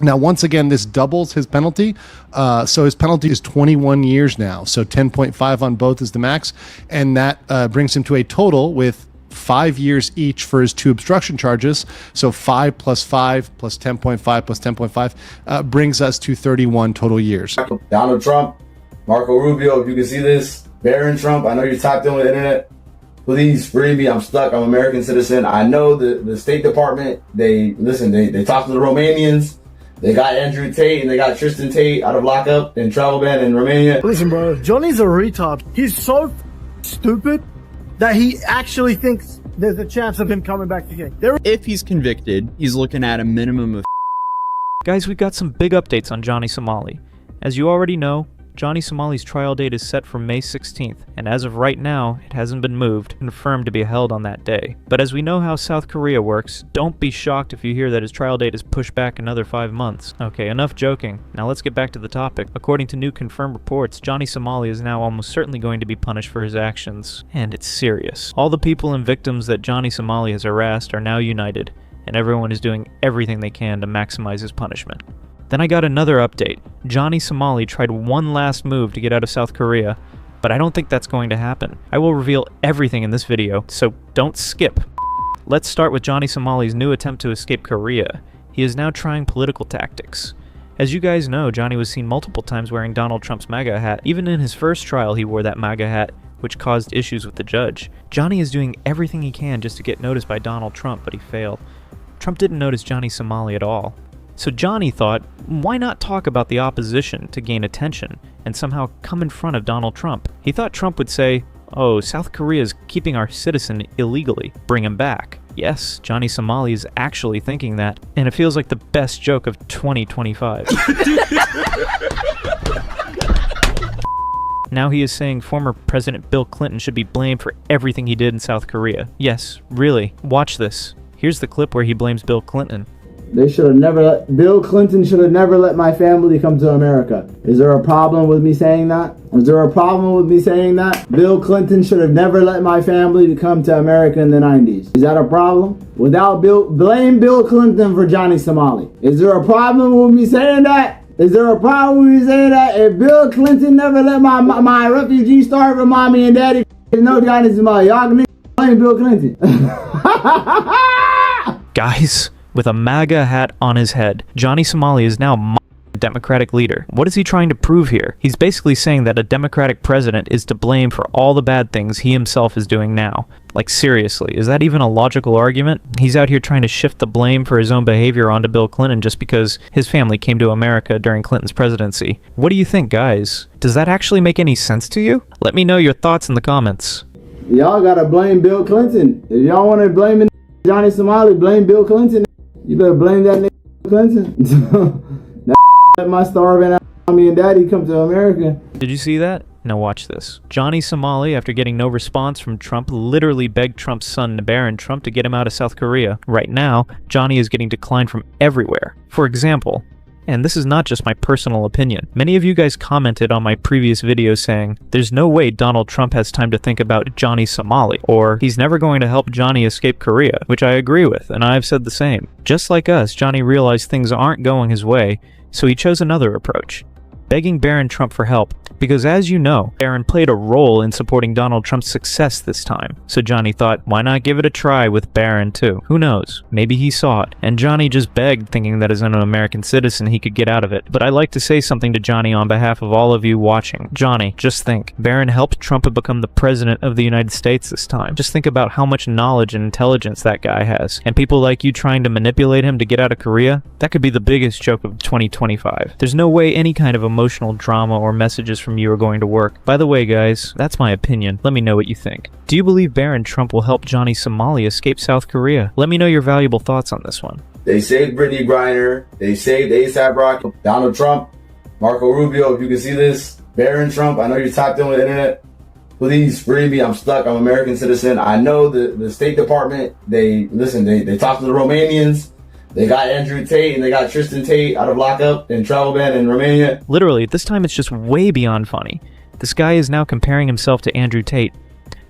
Now, once again, this doubles his penalty. So his penalty is 21 years now. So 10.5 on both is the max. And that brings him to a total with 5 years each for his 2 obstruction charges. So 5 plus 5 plus 10.5 plus 10.5 brings us to 31 total years. Donald Trump, Marco Rubio, if you can see this, Barron Trump, I know you're tapped in with the internet. Please free me. I'm stuck. I'm an American citizen. I know the State Department, they talked to the Romanians. They got Andrew Tate and they got Tristan Tate out of lockup and travel ban in Romania. Listen, bro, Johnny's a retard. He's so stupid that he actually thinks there's a chance of him coming back again. If he's convicted, he's looking at a minimum of... Guys, we've got some big updates on Johnny Somali. As you already know, Johnny Somali's trial date is set for May 16th, and as of right now, it hasn't been moved, confirmed to be held on that day. But as we know how South Korea works, don't be shocked if you hear that his trial date is pushed back another 5 months. Okay, enough joking. Now let's get back to the topic. According to new confirmed reports, Johnny Somali is now almost certainly going to be punished for his actions. And it's serious. All the people and victims that Johnny Somali has harassed are now united, and everyone is doing everything they can to maximize his punishment. Then I got another update. Johnny Somali tried one last move to get out of South Korea, but I don't think that's going to happen. I will reveal everything in this video, so don't skip. Let's start with Johnny Somali's new attempt to escape Korea. He is now trying political tactics. As you guys know, Johnny was seen multiple times wearing Donald Trump's MAGA hat. Even in his first trial, he wore that MAGA hat, which caused issues with the judge. Johnny is doing everything he can just to get noticed by Donald Trump, but he failed. Trump didn't notice Johnny Somali at all. So Johnny thought, why not talk about the opposition to gain attention and somehow come in front of Donald Trump? He thought Trump would say, oh, South Korea is keeping our citizen illegally. Bring him back. Yes, Johnny Somali is actually thinking that, and it feels like the best joke of 2025. Now he is saying former President Bill Clinton should be blamed for everything he did in South Korea. Yes, really. Watch this. Here's the clip where he blames Bill Clinton. Bill Clinton should have never let my family come to America. Is there a problem with me saying that? Is there a problem with me saying that? Bill Clinton should have never let my family come to America in the 90s. Is that a problem? Blame Bill Clinton for Johnny Somali. Is there a problem with me saying that? Is there a problem with me saying that? If Bill Clinton never let my refugee starve with mommy and daddy, no Johnny Somali. Y'all can blame Bill Clinton. Guys, with a MAGA hat on his head, Johnny Somali is now Democratic leader. What is he trying to prove here? He's basically saying that a Democratic president is to blame for all the bad things he himself is doing now. Like, seriously, is that even a logical argument? He's out here trying to shift the blame for his own behavior onto Bill Clinton just because his family came to America during Clinton's presidency. What do you think, guys? Does that actually make any sense to you? Let me know your thoughts in the comments. Y'all gotta blame Bill Clinton. If y'all wanna blame Johnny Somali, blame Bill Clinton. You better blame that nigga Clinton. That let my starving mommy and daddy come to America. Did you see that? Now watch this. Johnny Somali, after getting no response from Trump, literally begged Trump's son, Barron Trump, to get him out of South Korea. Right now, Johnny is getting declined from everywhere. For example, and this is not just my personal opinion, many of you guys commented on my previous video saying, there's no way Donald Trump has time to think about Johnny Somali, or he's never going to help Johnny escape Korea, which I agree with, and I've said the same. Just like us, Johnny realized things aren't going his way, so he chose another approach, begging Barron Trump for help, because as you know, Barron played a role in supporting Donald Trump's success this time. So Johnny thought, why not give it a try with Barron too? Who knows? Maybe he saw it, and Johnny just begged, thinking that as an American citizen he could get out of it. But I'd like to say something to Johnny on behalf of all of you watching. Johnny, just think. Barron helped Trump become the president of the United States this time. Just think about how much knowledge and intelligence that guy has. And people like you trying to manipulate him to get out of Korea? That could be the biggest joke of 2025. There's no way any kind of emotional drama or messages from you are going to work. By the way, guys, that's my opinion. Let me know what you think. Do you believe Barron Trump will help Johnny Somali escape South Korea? Let me know your valuable thoughts on this one. They saved Brittany Griner. They saved ASAP Rocky. Donald Trump, Marco Rubio, if you can see this, Barron Trump, I know you're tapped in with the internet. Please free me. I'm stuck. I'm an American citizen. I know the State Department, they talked to the Romanians. They got Andrew Tate and they got Tristan Tate out of lockup and travel ban in Romania. Literally, this time it's just way beyond funny. This guy is now comparing himself to Andrew Tate.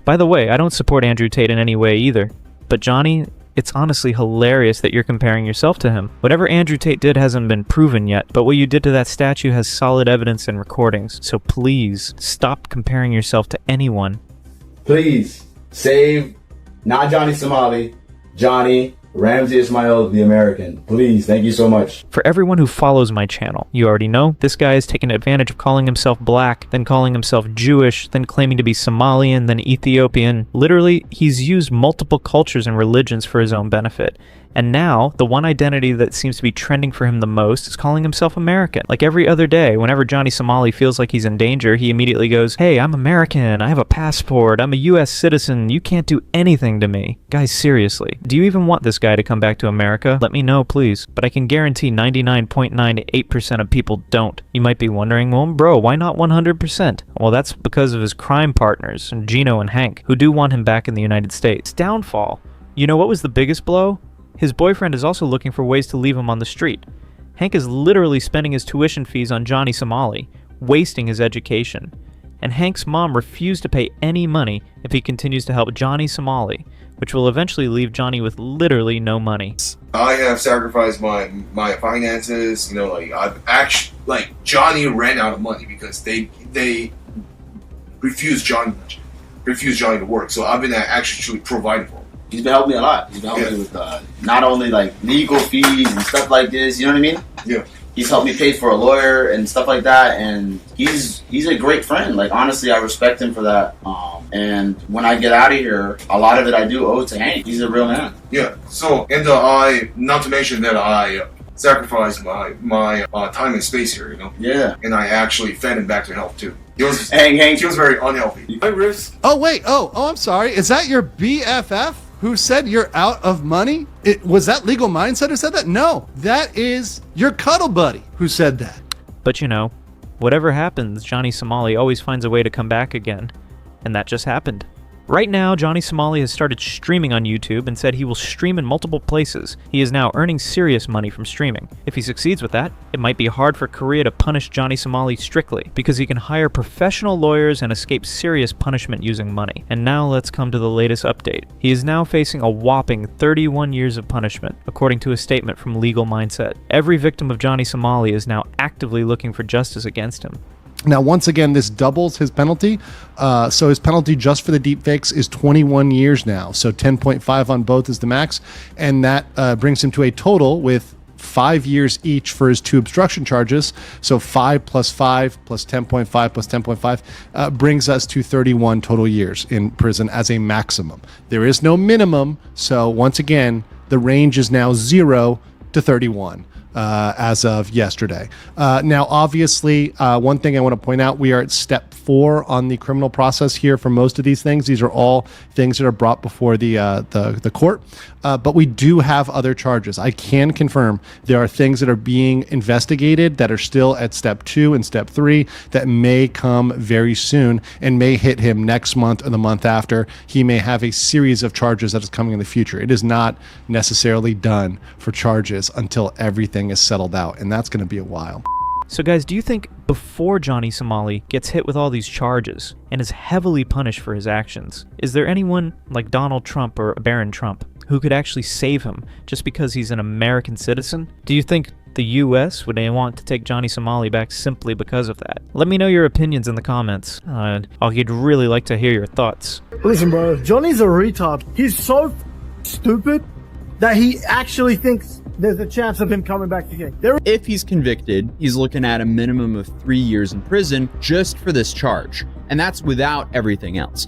By the way, I don't support Andrew Tate in any way either. But Johnny, It's honestly hilarious that you're comparing yourself to him. Whatever Andrew Tate did hasn't been proven yet, but what you did to that statue has solid evidence and recordings, so please, stop comparing yourself to anyone. Please, save, not Johnny Somali, Johnny Ramsey Ismail, the American. Please, thank you so much. For everyone who follows my channel, you already know, this guy has taken advantage of calling himself black, then calling himself Jewish, then claiming to be Somalian, then Ethiopian. Literally, he's used multiple cultures and religions for his own benefit. And now, the one identity that seems to be trending for him the most is calling himself American. Like every other day, whenever Johnny Somali feels like he's in danger, he immediately goes, "Hey, I'm American, I have a passport, I'm a US citizen, you can't do anything to me." Guys, seriously, do you even want this guy to come back to America? Let me know, please. But I can guarantee 99.98% of people don't. You might be wondering, well, bro, why not 100%? Well, that's because of his crime partners, Gino and Hank, who do want him back in the United States. Downfall. You know what was the biggest blow? His boyfriend is also looking for ways to leave him on the street. Hank is literally spending his tuition fees on Johnny Somali, wasting his education. And Hank's mom refused to pay any money if he continues to help Johnny Somali, which will eventually leave Johnny with literally no money. I have sacrificed my finances, I've actually, Johnny ran out of money because they refused Johnny to work, so I've been actually providing for him. He's been helping me a lot. He's been helping me with not only legal fees and stuff like this, you know what I mean? Yeah. He's helped me pay for a lawyer and stuff like that, and he's a great friend. Honestly, I respect him for that. And when I get out of here, a lot of it I do owe to Hank. He's a real man. Yeah. So, and not to mention that I sacrificed my time and space here, Yeah. And I actually fed him back to health too. He was very unhealthy. I risk. Oh, wait. Oh, I'm sorry. Is that your BFF who said you're out of money? Was that Legal Mindset who said that? No, that is your cuddle buddy who said that. But whatever happens, Johnny Somali always finds a way to come back again. And that just happened. Right now, Johnny Somali has started streaming on YouTube and said he will stream in multiple places. He is now earning serious money from streaming. If he succeeds with that, it might be hard for Korea to punish Johnny Somali strictly, because he can hire professional lawyers and escape serious punishment using money. And now let's come to the latest update. He is now facing a whopping 31 years of punishment, according to a statement from Legal Mindset. Every victim of Johnny Somali is now actively looking for justice against him. Now, once again, this doubles his penalty. So his penalty just for the deepfakes is 21 years now. So 10.5 on both is the max. And that brings him to a total with 5 years each for his 2 obstruction charges. So 5 plus 5 plus 10.5 plus 10.5 brings us to 31 total years in prison as a maximum. There is no minimum. So once again, the range is now 0 to 31. As of yesterday. Now, obviously, one thing I want to point out, we are at step 4 on the criminal process here for most of these things. These are all things that are brought before the court, but we do have other charges. I can confirm there are things that are being investigated that are still at step 2 and step 3 that may come very soon and may hit him next month or the month after. He may have a series of charges that is coming in the future. It is not necessarily done for charges until everything is settled out, and that's going to be a while. So guys, do you think before Johnny Somali gets hit with all these charges and is heavily punished for his actions, is there anyone like Donald Trump or Barron Trump who could actually save him just because he's an American citizen? Do you think the US would want to take Johnny Somali back simply because of that? Let me know your opinions in the comments. I'd really like to hear your thoughts. Listen, bro, Johnny's a retard. He's so stupid that he actually thinks there's a chance of him coming back again. If he's convicted, he's looking at a minimum of 3 years in prison just for this charge. And that's without everything else.